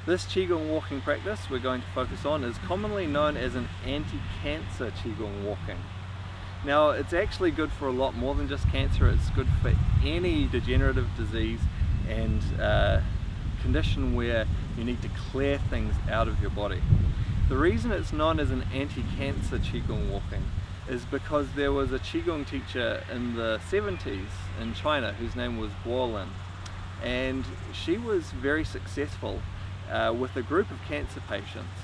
This Qigong walking practice we're going to focus on is commonly known as an anti-cancer Qigong walking. Now, it's actually good for a lot more than just cancer. It's good for any degenerative disease and condition where you need to clear things out of your body. The reason it's known as an anti-cancer Qigong walking is because there was a Qigong teacher in the 70s in China whose name was Guolin, and she was very successful with a group of cancer patients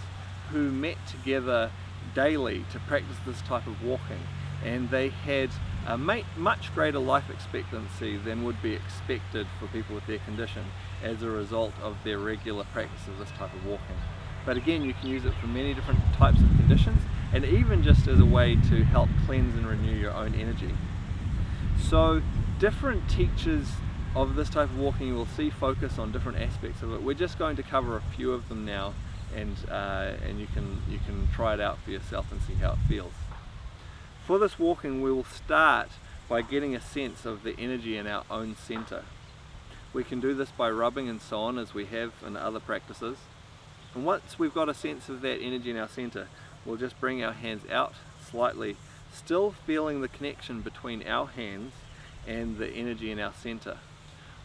who met together daily to practice this type of walking, and they had a much greater life expectancy than would be expected for people with their condition as a result of their regular practice of this type of walking. But again, you can use it for many different types of conditions, and even just as a way to help cleanse and renew your own energy. So different teachers of this type of walking you will see focus on different aspects of it. We're just going to cover a few of them now, and you can try it out for yourself and see how it feels. For this walking, we will start by getting a sense of the energy in our own center. We can do this by rubbing and so on, as we have in other practices. And once we've got a sense of that energy in our center, we'll just bring our hands out slightly, still feeling the connection between our hands and the energy in our center.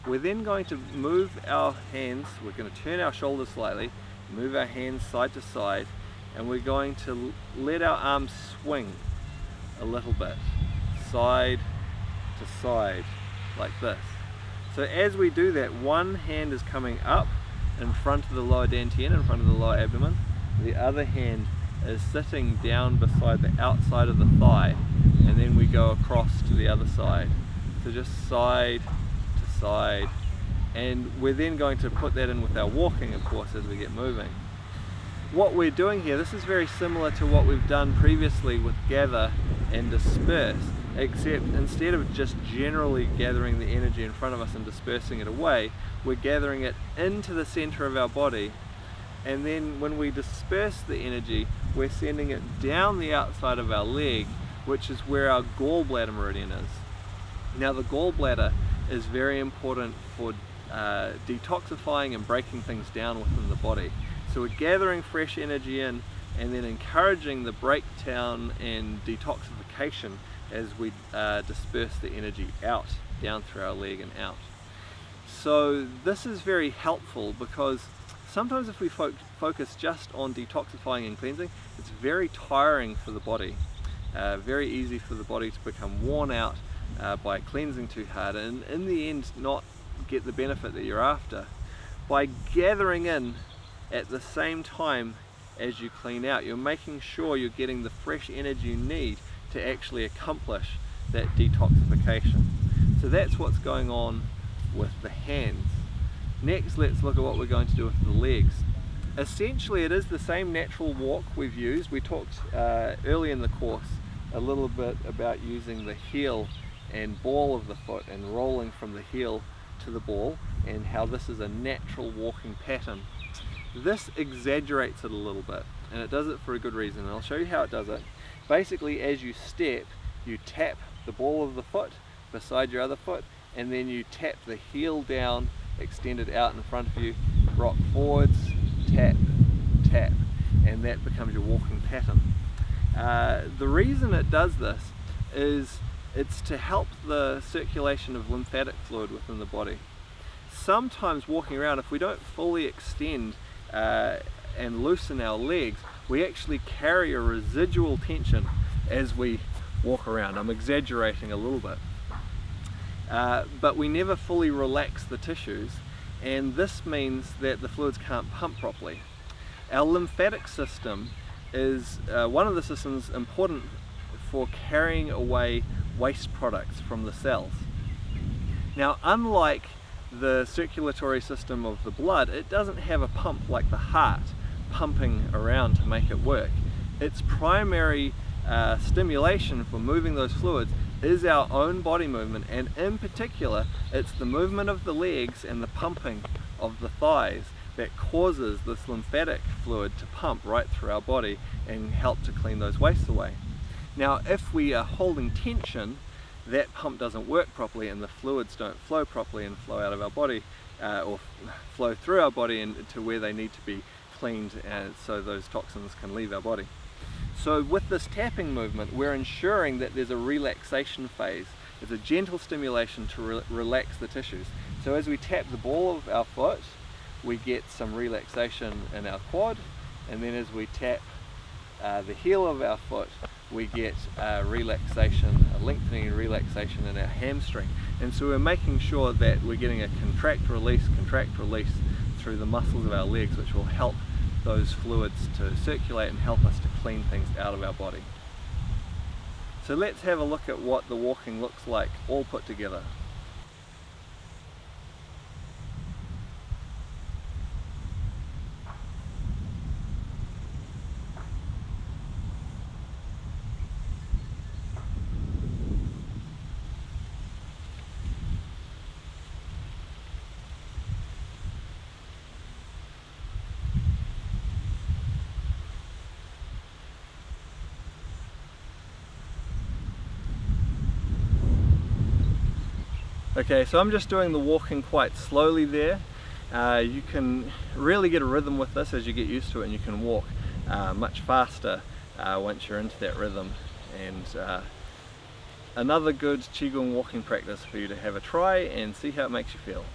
We're then going to move our hands, we're going to turn our shoulders slightly, move our hands side to side, and we're going to let our arms swing a little bit, side to side, like this. So as we do that, one hand is coming up in front of the lower dantian, in front of the lower abdomen. The other hand is sitting down beside the outside of the thigh, and then we go across to the other side. So just side to side, and we're then going to put that in with our walking, of course, as we get moving. What we're doing here, this is very similar to what we've done previously with gather and disperse, except instead of just generally gathering the energy in front of us and dispersing it away, we're gathering it into the center of our body, and then when we disperse the energy, we're sending it down the outside of our leg, which is where our gallbladder meridian is. Now, the gallbladder is very important for detoxifying and breaking things down within the body. So we're gathering fresh energy in and then encouraging the breakdown and detoxification as we disperse the energy out, down through our leg and out. So this is very helpful because sometimes if we focus just on detoxifying and cleansing, it's very tiring for the body. Very easy for the body to become worn out by cleansing too hard, and in the end not get the benefit that you're after. By gathering in at the same time as you clean out, you're making sure you're getting the fresh energy you need to actually accomplish that detoxification. So that's what's going on with the hands. Next, let's look at what we're going to do with the legs. Essentially, it is the same natural walk we've used. We talked early in the course a little bit about using the heel and ball of the foot and rolling from the heel to the ball, and how this is a natural walking pattern. This exaggerates it a little bit, and it does it for a good reason, and I'll show you how it does it. Basically, as you step, you tap the ball of the foot beside your other foot, and then you tap the heel down, extended out in front of you, rock forwards, tap, tap, and that becomes your walking pattern. The reason it does this is it's to help the circulation of lymphatic fluid within the body. Sometimes walking around, if we don't fully extend and loosen our legs, we actually carry a residual tension as we walk around. I'm exaggerating a little bit. But we never fully relax the tissues, and this means that the fluids can't pump properly. Our lymphatic system is one of the systems important for carrying away waste products from the cells. Now, unlike the circulatory system of the blood, it doesn't have a pump like the heart pumping around to make it work. Its primary stimulation for moving those fluids is our own body movement, and in particular it's the movement of the legs and the pumping of the thighs that causes this lymphatic fluid to pump right through our body and help to clean those wastes away. Now, if we are holding tension, that pump doesn't work properly and the fluids don't flow properly and flow out of our body, or flow through our body and to where they need to be cleaned, so those toxins can leave our body. So with this tapping movement, we're ensuring that there's a relaxation phase. It's a gentle stimulation to relax the tissues. So as we tap the ball of our foot, we get some relaxation in our quad, and then as we tap the heel of our foot, we get relaxation, a lengthening and relaxation in our hamstring. And so we're making sure that we're getting a contract release through the muscles of our legs, which will help those fluids to circulate and help us to clean things out of our body. So let's have a look at what the walking looks like all put together. Okay, so I'm just doing the walking quite slowly there. You can really get a rhythm with this as you get used to it, and you can walk much faster once you're into that rhythm. And another good Qigong walking practice for you to have a try and see how it makes you feel.